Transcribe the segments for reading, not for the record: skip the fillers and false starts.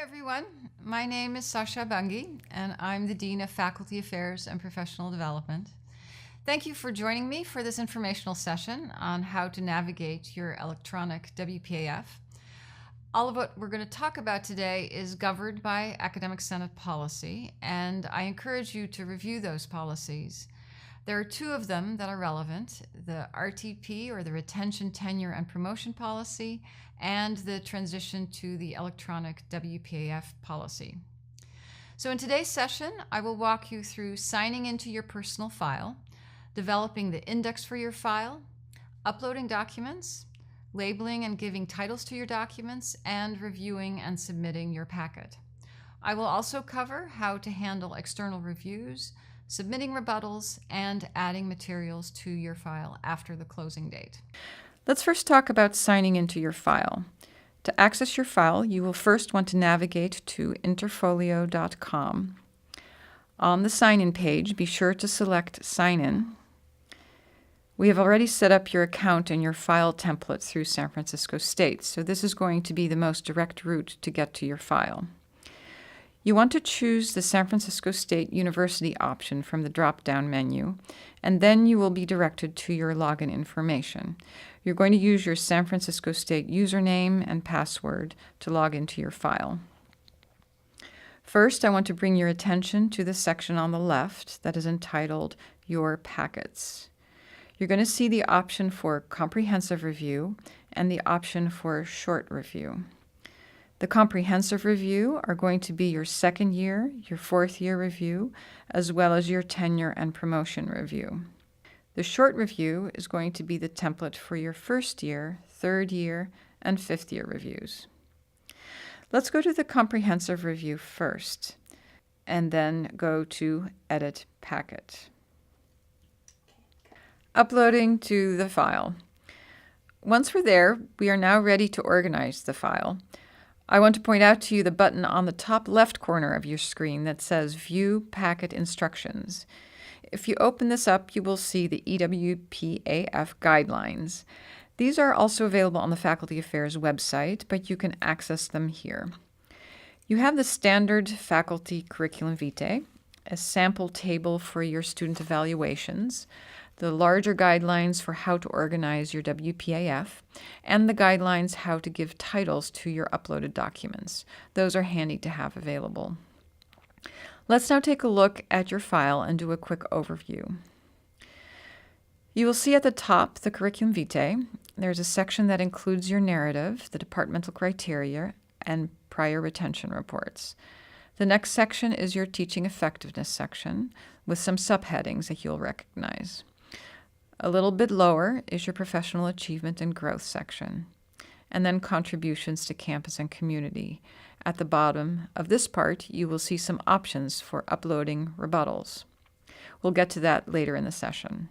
everyone. My name is Sasha Bungi, and I'm the Dean of Faculty Affairs and Professional Development. Thank you for joining me for this informational session on how to navigate your electronic WPAF. All of what we're going to talk about today is governed by Academic Senate policy, and I encourage you to review those policies. There are two of them that are relevant, the RTP, or the Retention, Tenure, and Promotion Policy, and the transition to the electronic WPAF policy. So in today's session, I will walk you through signing into your personal file, developing the index for your file, uploading documents, labeling and giving titles to your documents, and reviewing and submitting your packet. I will also cover how to handle external reviews, submitting rebuttals, and adding materials to your file after the closing date. Let's first talk about signing into your file. To access your file, you will first want to navigate to interfolio.com. On the sign-in page, be sure to select Sign In. We have already set up your account and your file template through San Francisco State, so this is going to be the most direct route to get to your file. You want to choose the San Francisco State University option from the drop-down menu, and then you will be directed to your login information. You're going to use your San Francisco State username and password to log into your file. First, I want to bring your attention to the section on the left that is entitled Your Packets. You're going to see the option for Comprehensive Review and the option for Short Review. The comprehensive review are going to be your second year, your fourth year review, as well as your tenure and promotion review. The short review is going to be the template for your first year, third year, and fifth year reviews. Let's go to the comprehensive review first, and then go to Edit Packet. Uploading to the file. Once we're there, we are now ready to organize the file. I want to point out to you the button on the top left corner of your screen that says View Packet Instructions. If you open this up, you will see the EWPAF guidelines. These are also available on the Faculty Affairs website, but you can access them here. You have the standard faculty curriculum vitae, a sample table for your student evaluations, the larger guidelines for how to organize your WPAF, and the guidelines how to give titles to your uploaded documents. Those are handy to have available. Let's now take a look at your file and do a quick overview. You will see at the top the curriculum vitae. There's a section that includes your narrative, the departmental criteria, and prior retention reports. The next section is your teaching effectiveness section with some subheadings that you'll recognize. A little bit lower is your professional achievement and growth section, and then contributions to campus and community. At the bottom of this part, you will see some options for uploading rebuttals. We'll get to that later in the session.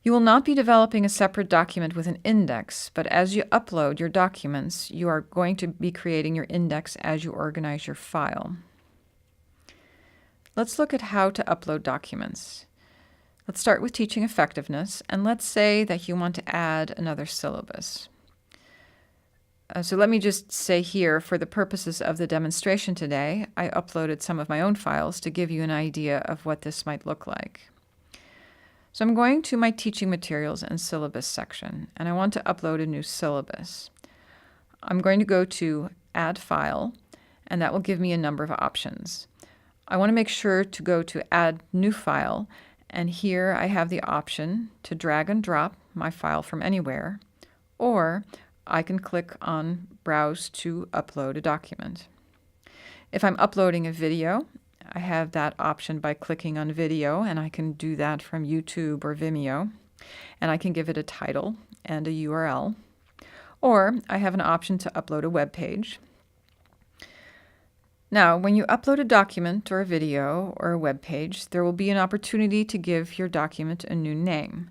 You will not be developing a separate document with an index, but as you upload your documents, you are going to be creating your index as you organize your file. Let's look at how to upload documents. Let's start with teaching effectiveness, and let's say that you want to add another syllabus. So let me just say here, for the purposes of the demonstration today, I uploaded some of my own files to give you an idea of what this might look like. So I'm going to my teaching materials and syllabus section, and I want to upload a new syllabus. I'm going to go to Add File, and that will give me a number of options. I want to make sure to go to Add New File, and here I have the option to drag and drop my file from anywhere, or I can click on Browse to upload a document. If I'm uploading a video, I have that option by clicking on Video, and I can do that from YouTube or Vimeo, and I can give it a title and a URL, or I have an option to upload a web page. Now, when you upload a document or a video or a web page, there will be an opportunity to give your document a new name.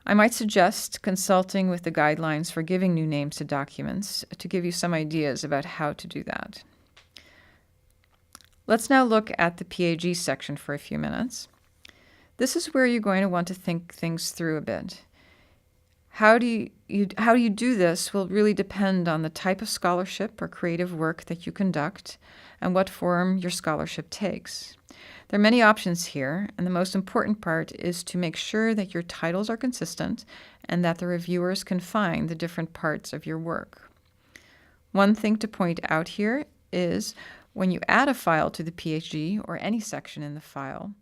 I might suggest consulting with the guidelines for giving new names to documents to give you some ideas about how to do that. Let's now look at the PAG section for a few minutes. This is where you're going to want to think things through a bit. How you do this will really depend on the type of scholarship or creative work that you conduct and what form your scholarship takes. There are many options here, and the most important part is to make sure that your titles are consistent and that the reviewers can find the different parts of your work. One thing to point out here is when you add a file to the PhD or any section in the file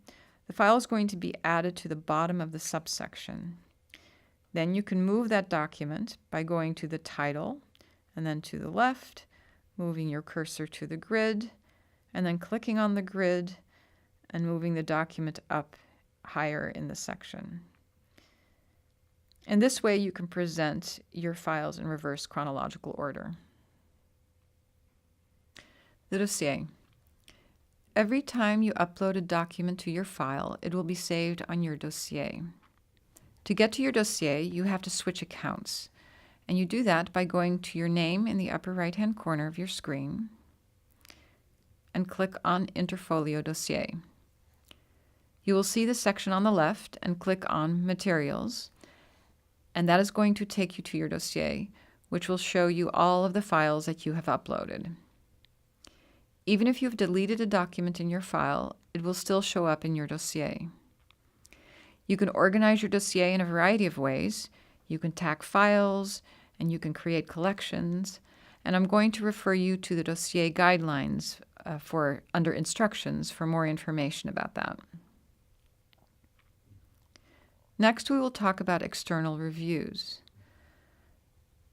is going to be added to the bottom of the subsection. Then you can move that document by going to the title and then to the left, moving your cursor to the grid, and then clicking on the grid and moving the document up higher in the section. In this way, you can present your files in reverse chronological order. The dossier. Every time you upload a document to your file, it will be saved on your dossier. To get to your dossier, you have to switch accounts, and you do that by going to your name in the upper right-hand corner of your screen and click on Interfolio Dossier. You will see the section on the left and click on Materials, and that is going to take you to your dossier, which will show you all of the files that you have uploaded. Even if you've deleted a document in your file, it will still show up in your dossier. You can organize your dossier in a variety of ways. You can tag files, and you can create collections, and I'm going to refer you to the dossier guidelines under instructions for more information about that. Next, we will talk about external reviews.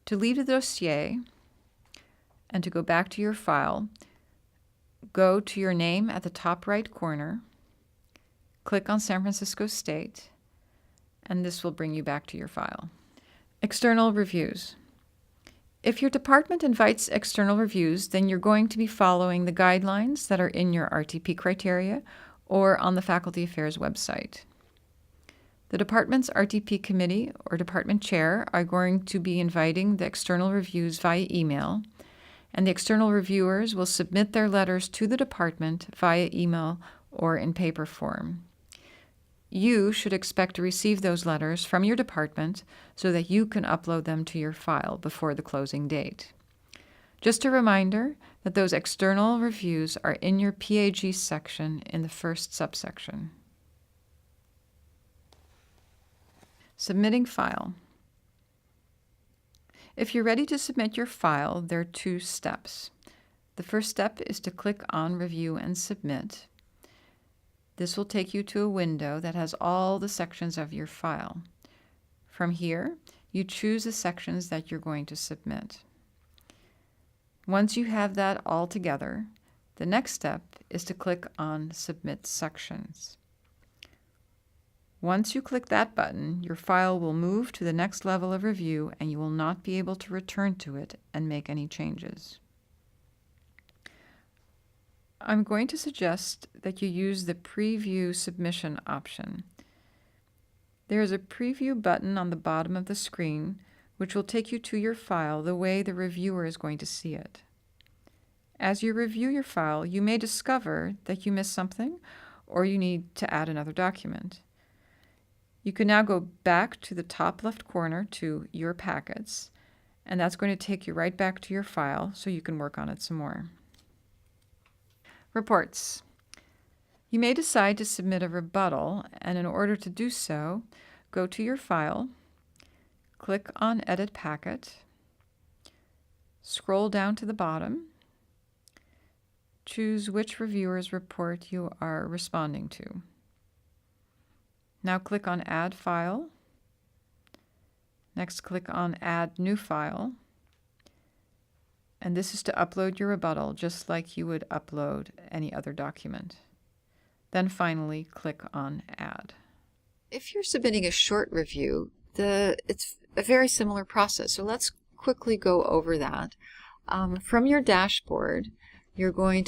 To leave the dossier and to go back to your file, go to your name at the top right corner, click on San Francisco State, and this will bring you back to your file. External reviews. If your department invites external reviews, then you're going to be following the guidelines that are in your RTP criteria or on the Faculty Affairs website. The department's RTP committee or department chair are going to be inviting the external reviews via email, and the external reviewers will submit their letters to the department via email or in paper form. You should expect to receive those letters from your department so that you can upload them to your file before the closing date. Just a reminder that those external reviews are in your PAG section in the first subsection. Submitting file. If you're ready to submit your file, there are 2 steps. The first step is to click on Review and Submit. This will take you to a window that has all the sections of your file. From here, you choose the sections that you're going to submit. Once you have that all together, the next step is to click on Submit Sections. Once you click that button, your file will move to the next level of review and you will not be able to return to it and make any changes. I'm going to suggest that you use the Preview Submission option. There is a preview button on the bottom of the screen which will take you to your file the way the reviewer is going to see it. As you review your file, you may discover that you missed something or you need to add another document. You can now go back to the top left corner to Your Packets, and that's going to take you right back to your file so you can work on it some more. Reports. You may decide to submit a rebuttal, and in order to do so, go to your file, click on Edit Packet, scroll down to the bottom, choose which reviewer's report you are responding to. Now click on Add File. Next, click on Add New File. And this is to upload your rebuttal just like you would upload any other document. Then finally, click on Add. If you're submitting a short review, it's a very similar process. So let's quickly go over that. From your dashboard, you're going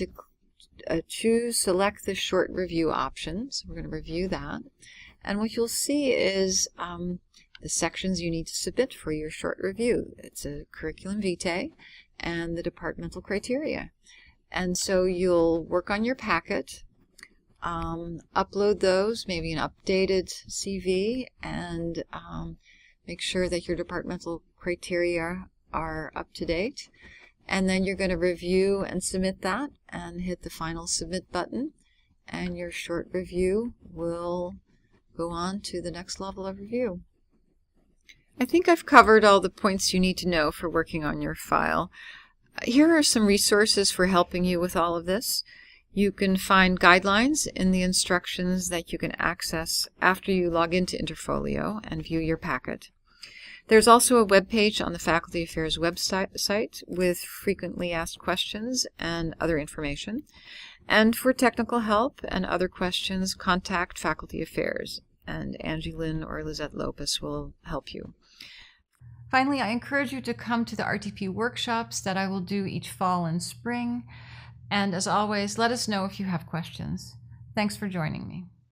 to select the short review options. We're going to review that. And what you'll see is the sections you need to submit for your short review. It's a curriculum vitae and the departmental criteria. And so you'll work on your packet, upload those, maybe an updated CV, and Make sure that your departmental criteria are up to date. And then you're going to review and submit that and hit the final submit button. And your short review will go on to the next level of review. I think I've covered all the points you need to know for working on your file. Here are some resources for helping you with all of this. You can find guidelines in the instructions that you can access after you log into Interfolio and view your packet. There's also a web page on the Faculty Affairs website with frequently asked questions and other information. And for technical help and other questions, contact Faculty Affairs, and Angie Lynn or Lizette Lopez will help you. Finally, I encourage you to come to the RTP workshops that I will do each fall and spring. And as always, let us know if you have questions. Thanks for joining me.